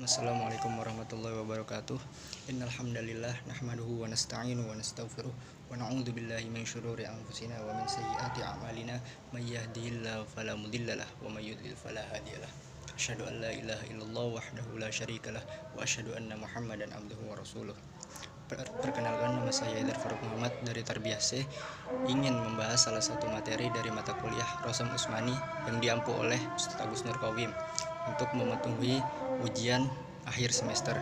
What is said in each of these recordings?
Assalamualaikum warahmatullahi wabarakatuh. Innal hamdalillah nahmaduhu wa nasta'inu wa nastaghfiruh wa na'udzu billahi min syururi anfusina wa min sayyiati a'malina may yahdihillahu fala mudhillalah wa may yudhlil fala hadiyalah. Asyhadu an la ilaha illallah wahdahu la syarikalah wa asyhadu anna Muhammadan abduhu wa rasuluh. Perkenalkan, nama saya Idhar Faruk Muhammad dari Tarbiyah C. Ingin membahas salah satu materi dari mata kuliah Rosam Usmani yang diampu oleh Ustaz Agus Nurqawim untuk memenuhi ujian akhir semester.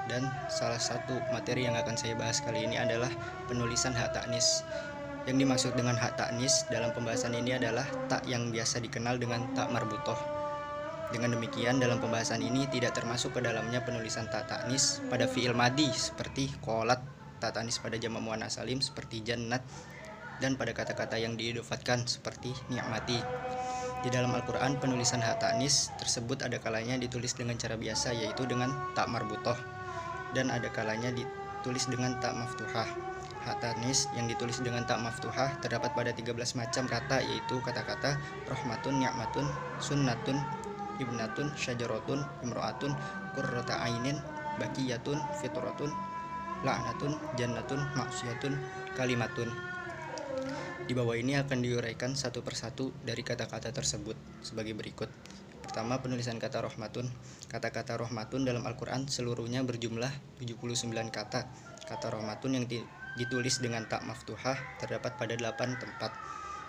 Dan salah satu materi yang akan saya bahas kali ini adalah penulisan hak ta'nis. Yang dimaksud dengan hak ta'nis dalam pembahasan ini adalah tak yang biasa dikenal dengan tak marbutoh. Dengan demikian, dalam pembahasan ini tidak termasuk ke dalamnya penulisan tak ta'nis pada fi'il madi seperti qolat, tak ta'nis pada jamak muannats salim seperti jannat, dan pada kata-kata yang diidofatkan seperti ni'mati. Di dalam Al-Quran, penulisan hak ta'nis tersebut ada kalanya ditulis dengan cara biasa, yaitu dengan tak marbutoh, dan ada kalanya ditulis dengan tak maftuhah. Hak ta'nis yang ditulis dengan tak maftuhah terdapat pada 13 macam kata, yaitu kata-kata rahmatun, ni'matun, sunnatun, ibnatun, syajaratun, imro'atun, qurrata ainin, bakiyatun, fitratun, la'natun, jannatun, maksiyatun, kalimatun. Di bawah ini akan diuraikan satu persatu dari kata-kata tersebut sebagai berikut. Pertama, penulisan kata rahmatun. Kata-kata rahmatun dalam Al-Quran seluruhnya berjumlah 79 kata. Kata rahmatun yang ditulis dengan tak maftuhah terdapat pada 8 tempat.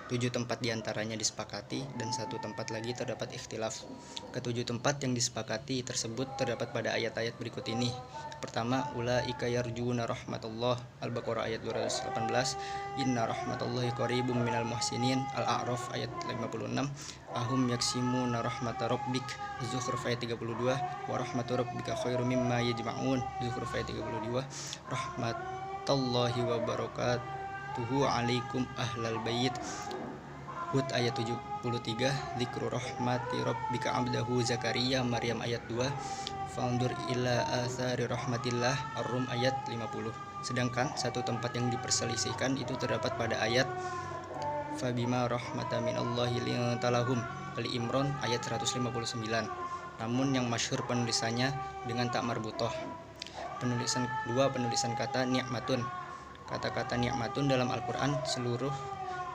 7 tempat diantaranya disepakati dan 1 tempat lagi terdapat ikhtilaf. Ketujuh tempat yang disepakati tersebut terdapat pada ayat-ayat berikut ini. Pertama, ulaika yarjuna rahmatullah, Al-Baqarah ayat 218, inna rahmatullahi qaribum minal muhsinin, Al-A'raf ayat 56, ahum yaksimuna rahmata rabbik, Zukhruf ayat 32, wa rahmatu rabbika khairum mimma yajma'un, Zukhruf ayat 32, rahmatullahi wa barakatuhu alaikum ahlal bait, Hud ayat 73, dzikru rahmati rabbika abdahu Zakaria, Maryam ayat 2, fandur ila athari rahmatillah, Ar-Rum ayat 50. Sedangkan satu tempat yang diperselisihkan itu terdapat pada ayat fabima rahmatan minallahi lintalahum, Ali Imran ayat 159. Namun yang masyhur penulisannya dengan tak marbutoh. Penulisan kedua, penulisan kata ni'matun. Kata-kata ni'matun dalam Al-Quran seluruh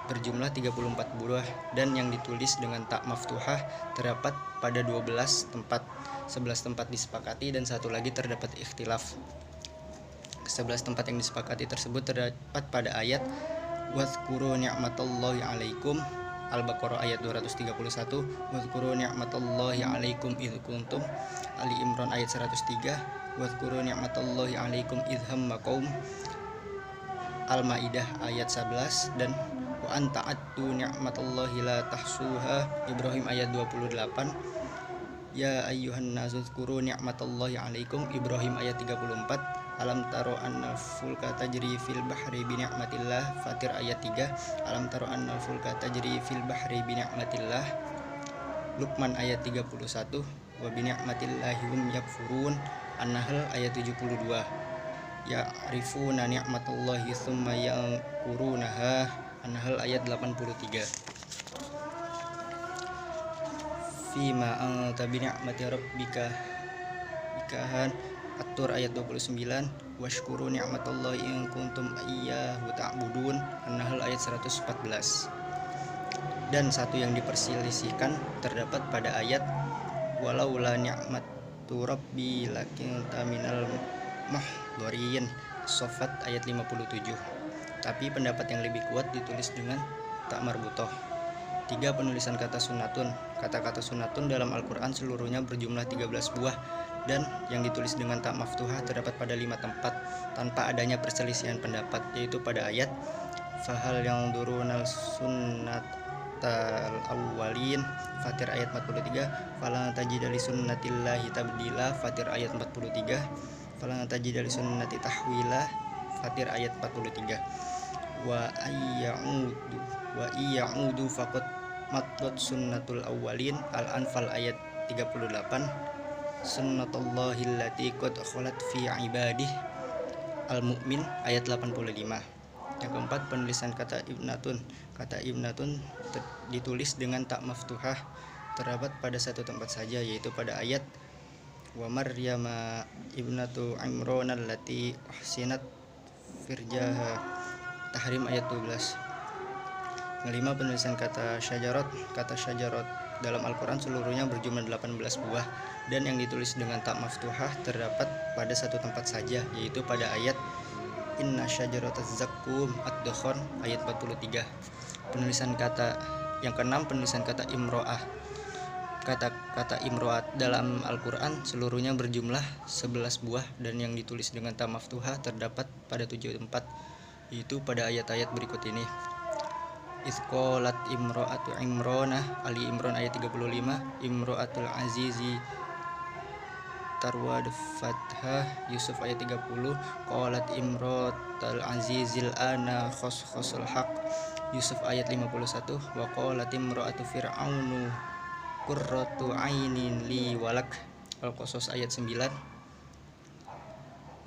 berjumlah 34 buah, dan yang ditulis dengan tak maftuhah terdapat pada 12 tempat. 11 tempat disepakati dan 1 lagi terdapat ikhtilaf. 11 tempat yang disepakati tersebut terdapat pada ayat wadhkuru ni'matallahi alaikum, Al-Baqarah ayat 231, wadhkuru ni'matallahi alaikum idh kuntum, Ali Imran ayat 103, wadhkuru ni'matallahi alaikum idh hamma qaum, Al-Maidah ayat 11, dan wa anta attu ni'matallahi la tahsuha, Ibrahim ayat 28, ya ayyuhan nasu dzkuru ni'matallahi alaikum, Ibrahim ayat 34, alam taro annal fulka tajri fil bahri bi ni'matillah, Fatir ayat 3, alam taro annal fulka tajri fil bahri bi ni'matillah, Luqman ayat 31, wa bi ni'matillahi hum yakfurun, An-Nahl ayat 72, ya'rifuna ni'matallahi tsumma yankurunaha, An-Nahl ayat 83. Fima anta bi ni'mati rabbika ikahan, At-Tur ayat 29, washkuru ni'matallahi in kuntum iyyahu ta'budun, An-Nahl ayat 114. Dan satu yang diperselisihkan terdapat pada ayat walaula ni'matu rabbi lakunta minal muhdharin, Shaffat ayat 57. Tapi pendapat yang lebih kuat ditulis dengan tak marbutoh. 3. Penulisan kata sunnatun. Kata-kata sunnatun dalam Al-Quran seluruhnya berjumlah 13 buah, dan yang ditulis dengan tak maftuhah terdapat pada 5 tempat tanpa adanya perselisihan pendapat, yaitu pada ayat fahal yang durunal sunnatal awwalin, Fatir ayat 43, falan tajida li sunnatillahi tabdila, Fatir ayat 43, falan tajida li sunnati tahwila, Fatir ayat 43, wa iya'udu faqad matlat sunnatul awwalin, Al-Anfal ayat 38, sunnatullahi allati qad khalat fi ibadih, Al-Mu'min ayat 85. Yang keempat, penulisan kata ibnatun. Kata ibnatun ditulis dengan tak maftuhah terdapat pada 1 tempat saja, yaitu pada ayat wa Maryama ibnatu Imran allati ahsinat firjaha. Tahrim ayat 12. Kelima, penulisan kata syajarat. Kata syajarat dalam Al-Quran seluruhnya berjumlah 18 buah dan yang ditulis dengan ta maftuhah terdapat pada satu tempat saja, yaitu pada ayat Inna syajarataz zaqqum ad-dukhan ayat 43. Penulisan kata yang keenam, penulisan kata imro'ah. Kata imro'at dalam Al-Quran seluruhnya berjumlah 11 buah dan yang ditulis dengan ta maftuhah terdapat pada 7 tempat, yaitu pada ayat-ayat berikut ini. Isqalat imro'atu Imronah, Ali Imran ayat 35, Imro'atul Azizi Tarwad Fathah, Yusuf ayat 30, Qalat Imro'atul Azizil ana khosul haq, Yusuf ayat 51, wa qalat imro'atu Fir'aunu qurratu ainin li walak, Al-Qasas ayat 9,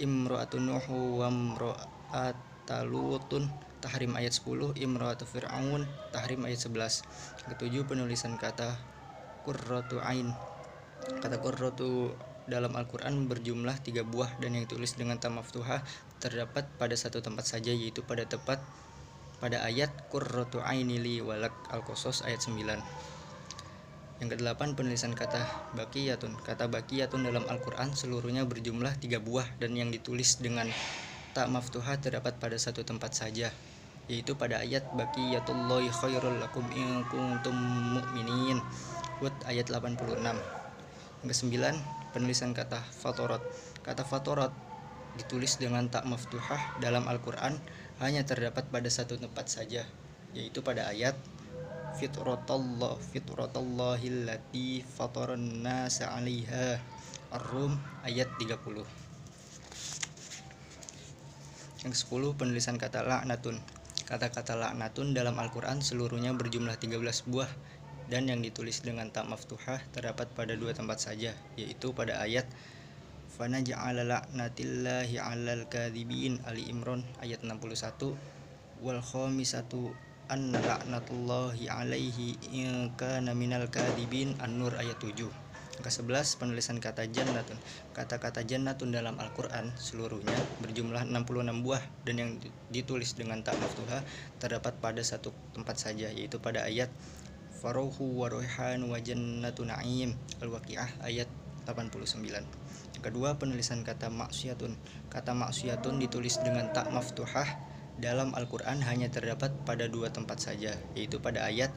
Imro'atu Nuhu wa imro'atalutun, Tahrim ayat 10, Imro'atu Fir'aun, Tahrim ayat 11. Ketujuh, penulisan kata qurratu ain. Kata qurratu dalam Al-Quran berjumlah 3 buah dan yang ditulis dengan ta maftuhah terdapat pada satu tempat saja, yaitu pada ayat qurratu aini li walak, Al-Qasas ayat 9. Yang kedelapan, penulisan kata baqiyatun. Kata baqiyatun dalam Al-Quran seluruhnya berjumlah 3 buah dan yang ditulis dengan ta maftuhah terdapat pada satu tempat saja, yaitu pada ayat baqiyatullahi khairul lakum in kuntum mu'minin, Hud ayat 86. Yang kesembilan, penulisan kata fatorat. Kata fatorat ditulis dengan ta maftuhah dalam Al-Quran hanya terdapat pada satu tempat saja, yaitu pada ayat fitrotallahillati fatoran nasa 'alaiha, Ar-Rum ayat 30. Yang ke-10, penulisan kata laknatun. Kata-kata laknatun dalam Al-Quran seluruhnya berjumlah 13 buah dan yang ditulis dengan ta maftuhah terdapat pada 2 tempat saja, yaitu pada ayat fanaj'ala laknatillahi 'alal kadhibin, Ali Imran ayat 61, wal khamisatu anna laknatullahi 'alaihi in kana minal kadhibin, An-Nur ayat 7. Ke-11, penulisan kata jannatun. Kata-kata jannatun dalam Al-Quran seluruhnya berjumlah 66 buah dan yang ditulis dengan ta maftuhah terdapat pada satu tempat saja, yaitu pada ayat faruhu wa raihan wa jannatu na'im, Al-Waqiah ayat 89. Yang kedua, penulisan kata maksiyatun. Kata maksiyatun ditulis dengan ta maftuhah dalam Al-Quran hanya terdapat pada 2 tempat saja, yaitu pada ayat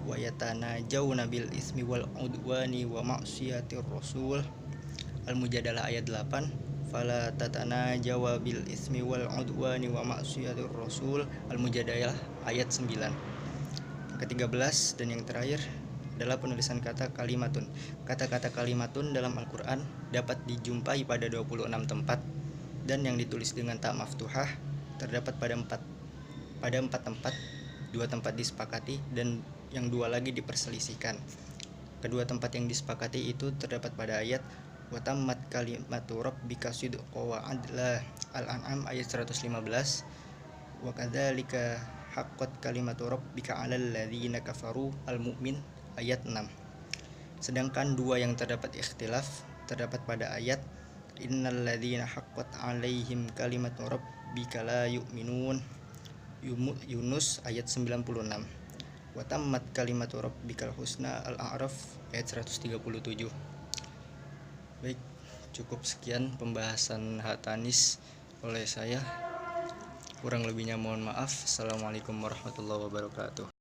wa yatanajawna bil ismi wal udwani wa ma'siyatir rasul, Al-Mujadalah ayat 8, fala tatanajawa bil ismi wal udwani wa ma'siyatir rasul, Al-Mujadalah ayat 9. Ke-13 dan yang terakhir adalah penulisan kata kalimatun. Kata-kata kalimatun dalam Al-Quran dapat dijumpai pada 26 tempat dan yang ditulis dengan ta maftuhah terdapat pada 4 tempat. 2 tempat disepakati dan yang 2 lagi diperselisihkan. Kedua tempat yang disepakati itu terdapat pada ayat wa tammat kalimatu rabbika sidqan wa adla, Al-An'am ayat 115, wa kadzalika haqqat kalimatu rabbika 'alal ladzina kafaru, Al-Mu'min ayat 6. Sedangkan 2 yang terdapat ikhtilaf terdapat pada ayat innal ladzina haqqat 'alaihim kalimatu rabbika la yu'minun, Yunus ayat 96. Wa tammat kalimatu rabbikal husna, Al-A'raf ayat 137. Baik, cukup sekian pembahasan hatanis oleh saya. Kurang lebihnya mohon maaf. Assalamualaikum warahmatullahi wabarakatuh.